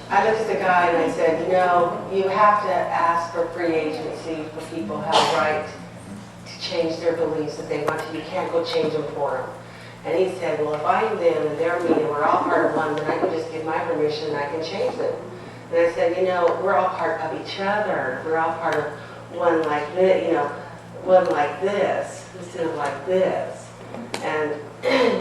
I looked at the guy and I said, you know, you have to ask for free agency for people who have a right to change their beliefs if they want to. You can't go change them for them. And he said, well, if I'm them and they're me and we're all part of one, then I can just give my permission and I can change them. And I said, you know, we're all part of each other. We're all part of one like this, you know, one like this instead of like this. And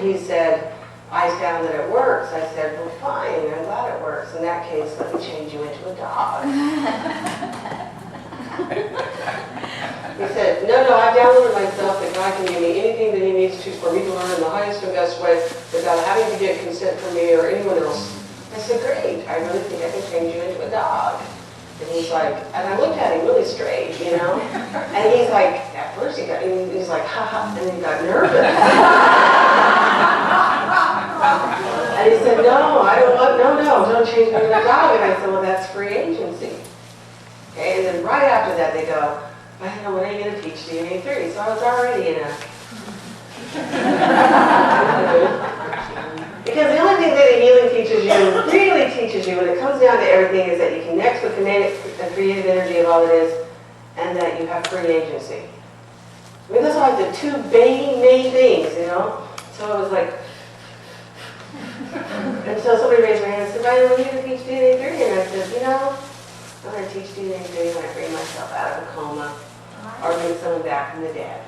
he said, I found that it works. I said, well, fine, I'm glad it works. In that case, let me change you into a dog. He said, no, I've downloaded myself that God can give me anything that he needs to for me to learn in the highest and best way without having to get consent from me or anyone else. I said, great, I really think I can change you into a dog. And he's like, and I looked at him really straight, you know, and he's like, at first he's like, ha ha, and he got nervous. And he said, no, I don't want, no, don't change me into a dog. And I said, well, that's free agency. Okay, and then right after that they go, I don't know, when are you going to teach DNA 3? So I was already in a... Because the only thing that the healing teaches you, really teaches you, when it comes down to everything, is that you connect with the creative energy of all it is, and that you have free agency. I mean, those are like the two main things, you know? So it was like... And so somebody raised their hand and said, Vianna, when are you going to teach DNA 3? And I said, you know, I'm going to teach DNA 3 when I bring myself out of a coma or bring someone back from the dead.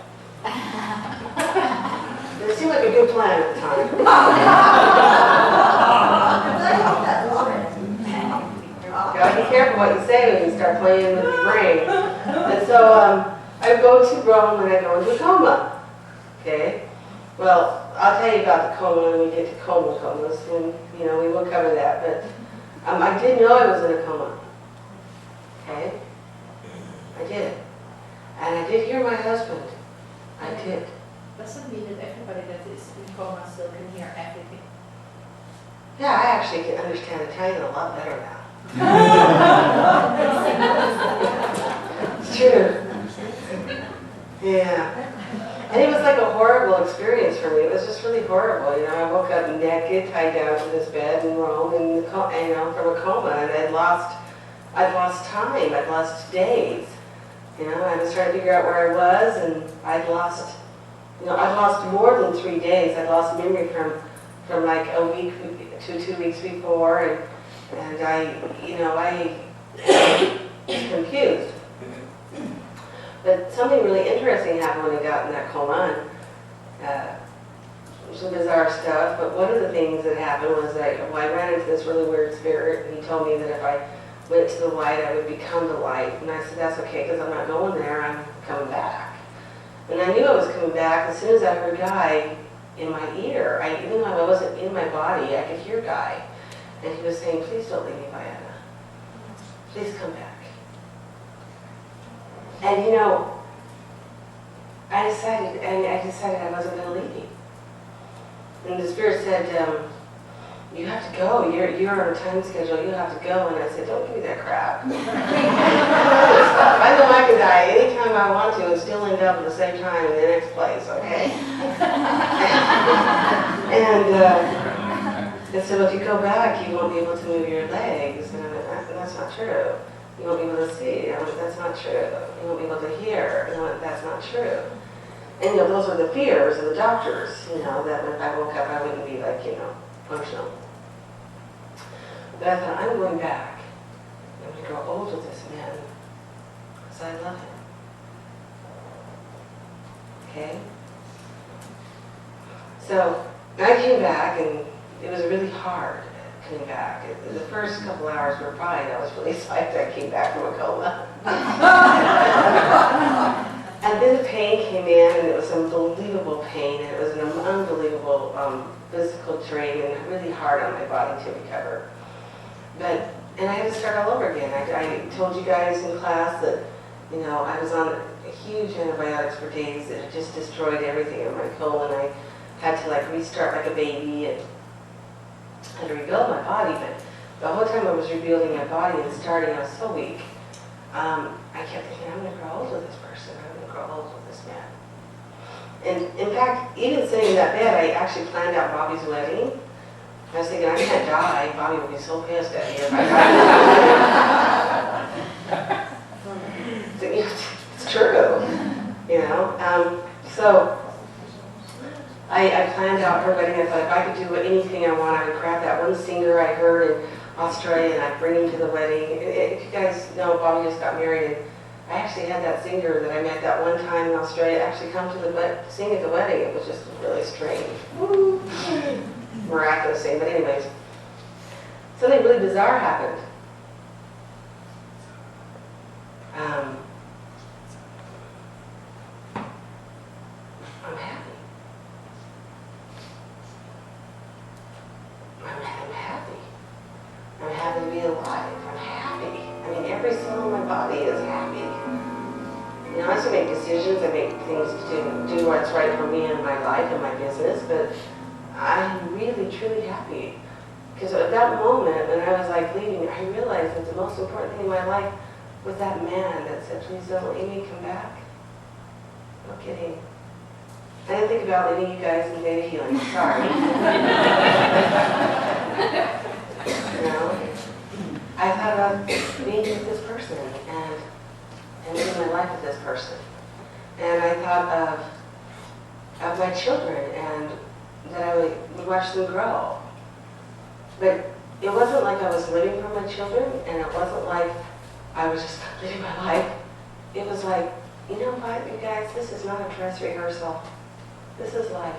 It seemed like a good plan at the time. You gotta be careful what you say when you start playing with your brain. And so I go to Rome and I go into a coma. Okay? Well, I'll tell you about the coma when we get to comas, and you know, we will cover that. But I didn't know I was in a coma. Okay? I did. And I did hear my husband. I did. Doesn't mean that everybody that is in coma still can hear everything. Yeah, I actually can understand Italian a lot better now. It's true. Yeah. And it was like a horrible experience for me. It was just really horrible. You know, I woke up naked, tied down to this bed in Rome, and you know, from a coma, and I'd lost time. I'd lost days. You know, I was trying to figure out where I was, and I'd lost more than 3 days. I'd lost memory from like a week to 2 weeks before, and I was confused. But something really interesting happened when I got in that coma. Some bizarre stuff, but one of the things that happened was I ran into this really weird spirit, and he told me that if I went to the light, I would become the light. And I said, that's okay, because I'm not going there, I'm coming back. And I knew I was coming back as soon as I heard Guy in my ear. Even though I wasn't in my body, I could hear Guy. And he was saying, please don't leave me, Vianna. Please come back. And you know, I decided I wasn't going to leave him. And the spirit said, you have to go. You're on a time schedule. You have to go. And I said, don't give me that crap. I know I can die anytime I want to and still end up at the same time in the next place, okay? And so if you go back, you won't be able to move your legs. And that's not true. You won't be able to see. That's not true. You won't be able to hear. That's not true. And you know, those are the fears of the doctors, you know, that if I woke up, I wouldn't be like, you know, functional. But I thought, I'm going back. I'm going to grow old with this man because I love him. Okay? So I came back, and it was really hard coming back. The first couple hours were fine. I was really psyched I came back from a coma. And then the pain came in, and it was unbelievable pain, and it was an unbelievable physical drain, and really hard on my body to recover. And I had to start all over again. I told you guys in class that, you know, I was on huge antibiotics for days that had just destroyed everything in my colon. I had to like restart like a baby and had to rebuild my body. But the whole time I was rebuilding my body and starting, I was so weak. I kept thinking, I'm going to grow old with this person. I'm going to grow old with this man. And in fact, even sitting in that bed, I actually planned out Bobby's wedding. I was thinking, I can't die. Bobby would be so pissed at me if I died. her wedding, I thought if I could do anything I want, I would grab that one singer I heard in Australia and I'd bring him to the wedding. If you guys know, Bobby just got married, and I actually had that singer that I met that one time in Australia actually come to sing at the wedding. It was just really strange. Woo. Miraculous thing. But anyways, something really bizarre happened. I'm happy. I'm happy. I'm happy to be alive. I'm happy. I mean, every cell in my body is happy. You know, I still make decisions. I make things to do what's right for me in my life and my business, but I'm really, truly happy. Because at that moment, when I was like leaving, I realized that the most important thing in my life was that man that said, please don't let me come back. No kidding. I didn't think about leaving you guys in Theta Healing. Sorry. You know? I thought about being with this person and living my life with this person. And I thought of my children and that I would watch them grow. But it wasn't like I was living for my children, and it wasn't like I was just living my life. It was like, you know what, you guys, this is not a dress rehearsal. This is life.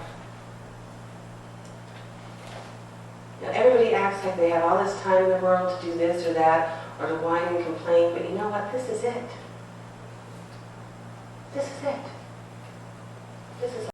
Now, everybody acts like they have all this time in the world to do this or that, or to whine and complain, but you know what? This is it. This is it. This is